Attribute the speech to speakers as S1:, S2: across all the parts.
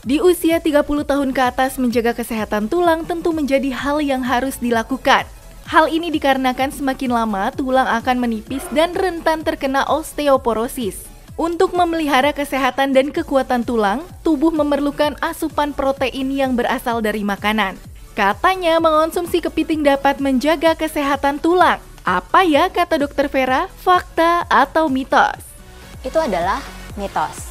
S1: Di usia 30 tahun ke atas, menjaga kesehatan tulang tentu menjadi hal yang harus dilakukan. Hal ini dikarenakan semakin lama tulang akan menipis dan rentan terkena osteoporosis. Untuk memelihara kesehatan dan kekuatan tulang, tubuh memerlukan asupan protein yang berasal dari makanan. Katanya mengonsumsi kepiting dapat menjaga kesehatan tulang. Apa ya kata Dokter Vera, fakta atau mitos?
S2: Itu adalah mitos.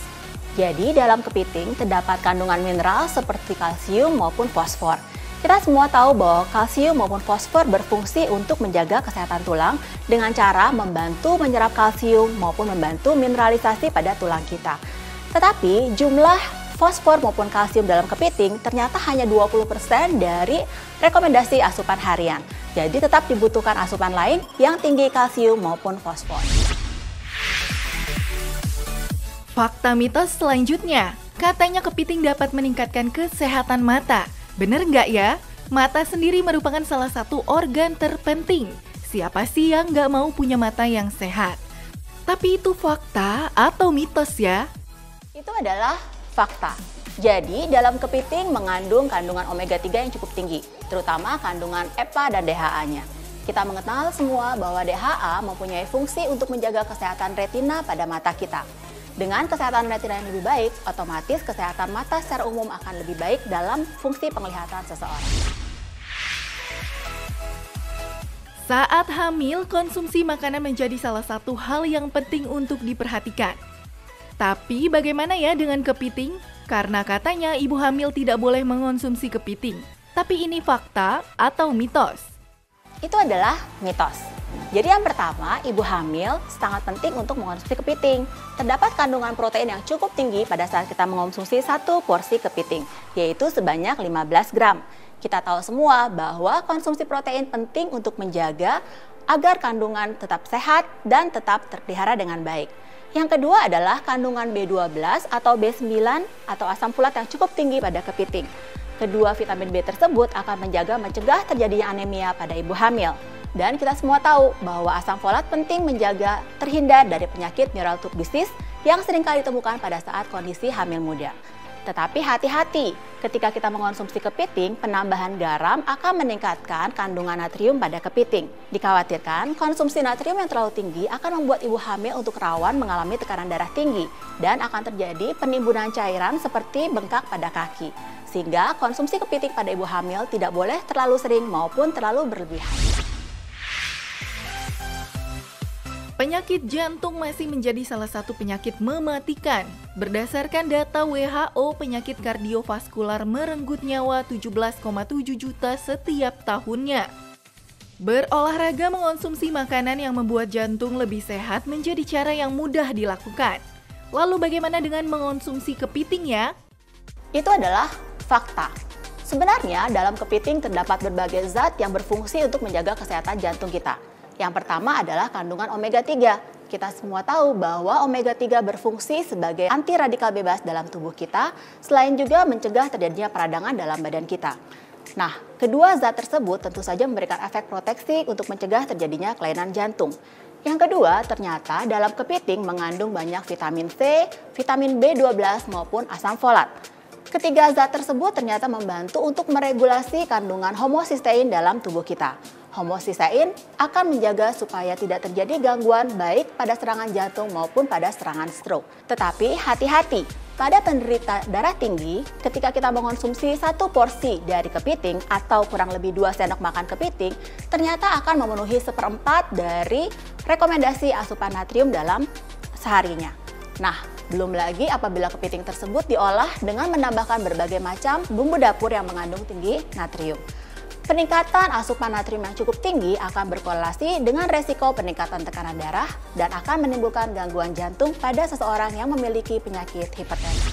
S2: Jadi dalam kepiting terdapat kandungan mineral seperti kalsium maupun fosfor. Kita semua tahu bahwa kalsium maupun fosfor berfungsi untuk menjaga kesehatan tulang dengan cara membantu menyerap kalsium maupun membantu mineralisasi pada tulang kita. Tetapi jumlah fosfor maupun kalsium dalam kepiting ternyata hanya 20% dari rekomendasi asupan harian. Jadi tetap dibutuhkan asupan lain yang tinggi kalsium maupun fosfor.
S1: Fakta mitos selanjutnya, katanya kepiting dapat meningkatkan kesehatan mata. Bener nggak ya? Mata sendiri merupakan salah satu organ terpenting. Siapa sih yang nggak mau punya mata yang sehat? Tapi itu fakta atau mitos ya?
S2: Itu adalah fakta. Jadi dalam kepiting mengandung kandungan omega 3 yang cukup tinggi, terutama kandungan EPA dan DHA-nya. Kita mengenal semua bahwa DHA mempunyai fungsi untuk menjaga kesehatan retina pada mata kita. Dengan kesehatan retina yang lebih baik, otomatis kesehatan mata secara umum akan lebih baik dalam fungsi penglihatan seseorang.
S1: Saat hamil, konsumsi makanan menjadi salah satu hal yang penting untuk diperhatikan. Tapi bagaimana ya dengan kepiting? Karena katanya ibu hamil tidak boleh mengonsumsi kepiting. Tapi ini fakta atau mitos?
S2: Itu adalah mitos. Jadi yang pertama, ibu hamil sangat penting untuk mengonsumsi kepiting. Terdapat kandungan protein yang cukup tinggi pada saat kita mengonsumsi satu porsi kepiting, yaitu sebanyak 15 gram. Kita tahu semua bahwa konsumsi protein penting untuk menjaga agar kandungan tetap sehat dan tetap terpelihara dengan baik. Yang kedua adalah kandungan B12 atau B9 atau asam folat yang cukup tinggi pada kepiting. Kedua vitamin B tersebut akan mencegah terjadinya anemia pada ibu hamil. Dan kita semua tahu bahwa asam folat penting menjaga terhindar dari penyakit neural tube disease yang seringkali ditemukan pada saat kondisi hamil muda. Tetapi hati-hati, ketika kita mengonsumsi kepiting, penambahan garam akan meningkatkan kandungan natrium pada kepiting. Dikhawatirkan, konsumsi natrium yang terlalu tinggi akan membuat ibu hamil untuk rawan mengalami tekanan darah tinggi dan akan terjadi penimbunan cairan seperti bengkak pada kaki. Sehingga konsumsi kepiting pada ibu hamil tidak boleh terlalu sering maupun terlalu berlebihan.
S1: Penyakit jantung masih menjadi salah satu penyakit mematikan. Berdasarkan data WHO, penyakit kardiovaskular merenggut nyawa 17,7 juta setiap tahunnya. Berolahraga mengonsumsi makanan yang membuat jantung lebih sehat menjadi cara yang mudah dilakukan. Lalu bagaimana dengan mengonsumsi kepiting ya?
S2: Itu adalah fakta. Sebenarnya dalam kepiting terdapat berbagai zat yang berfungsi untuk menjaga kesehatan jantung kita. Yang pertama adalah kandungan omega 3. Kita semua tahu bahwa omega 3 berfungsi sebagai anti radikal bebas dalam tubuh kita, selain juga mencegah terjadinya peradangan dalam badan kita. Nah, kedua zat tersebut tentu saja memberikan efek proteksi untuk mencegah terjadinya kelainan jantung. Yang kedua, ternyata dalam kepiting mengandung banyak vitamin C, vitamin B12 maupun asam folat. Ketiga zat tersebut ternyata membantu untuk meregulasi kandungan homocysteine dalam tubuh kita. Homocysteine akan menjaga supaya tidak terjadi gangguan baik pada serangan jantung maupun pada serangan stroke. Tetapi hati-hati, pada penderita darah tinggi, ketika kita mengonsumsi satu porsi dari kepiting atau kurang lebih 2 sendok makan kepiting, ternyata akan memenuhi 1/4 dari rekomendasi asupan natrium dalam seharinya. Nah, belum lagi apabila kepiting tersebut diolah dengan menambahkan berbagai macam bumbu dapur yang mengandung tinggi natrium. Peningkatan asupan natrium yang cukup tinggi akan berkorelasi dengan resiko peningkatan tekanan darah dan akan menimbulkan gangguan jantung pada seseorang yang memiliki penyakit hipertensi.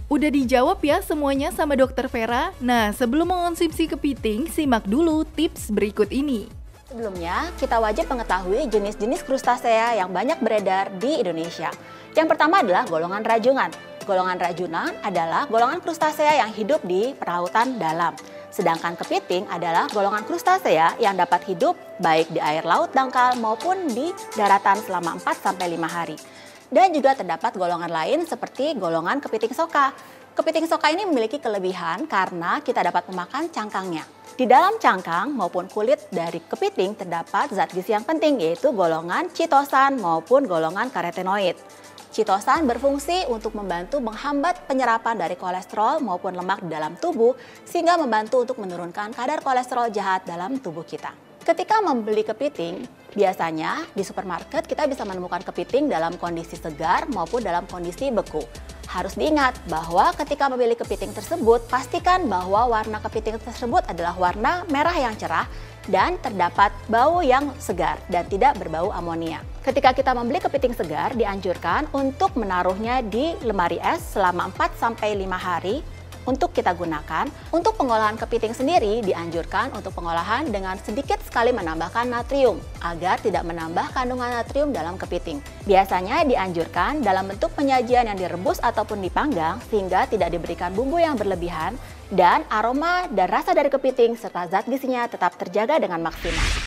S1: Udah dijawab ya semuanya sama Dokter Vera? Nah, sebelum mengonsumsi kepiting, simak dulu tips berikut ini.
S2: Sebelumnya, kita wajib mengetahui jenis-jenis krustasea yang banyak beredar di Indonesia. Yang pertama adalah golongan rajungan. Golongan rajunan adalah golongan krustasea yang hidup di perautan dalam. Sedangkan kepiting adalah golongan krustasea yang dapat hidup baik di air laut dangkal maupun di daratan selama 4-5 hari. Dan juga terdapat golongan lain seperti golongan kepiting soka. Kepiting soka ini memiliki kelebihan karena kita dapat memakan cangkangnya. Di dalam cangkang maupun kulit dari kepiting terdapat zat gizi yang penting, yaitu golongan chitosan maupun golongan karotenoid. Chitosan berfungsi untuk membantu menghambat penyerapan dari kolesterol maupun lemak di dalam tubuh, sehingga membantu untuk menurunkan kadar kolesterol jahat dalam tubuh kita. Ketika membeli kepiting, biasanya di supermarket kita bisa menemukan kepiting dalam kondisi segar maupun dalam kondisi beku. Harus diingat bahwa ketika memilih kepiting tersebut, pastikan bahwa warna kepiting tersebut adalah warna merah yang cerah dan terdapat bau yang segar dan tidak berbau amonia. Ketika kita membeli kepiting segar, dianjurkan untuk menaruhnya di lemari es selama 4-5 hari untuk kita gunakan. Untuk pengolahan kepiting sendiri dianjurkan untuk pengolahan dengan sedikit sekali menambahkan natrium agar tidak menambah kandungan natrium dalam kepiting. Biasanya dianjurkan dalam bentuk penyajian yang direbus ataupun dipanggang sehingga tidak diberikan bumbu yang berlebihan dan aroma dan rasa dari kepiting serta zat gizinya tetap terjaga dengan maksimal.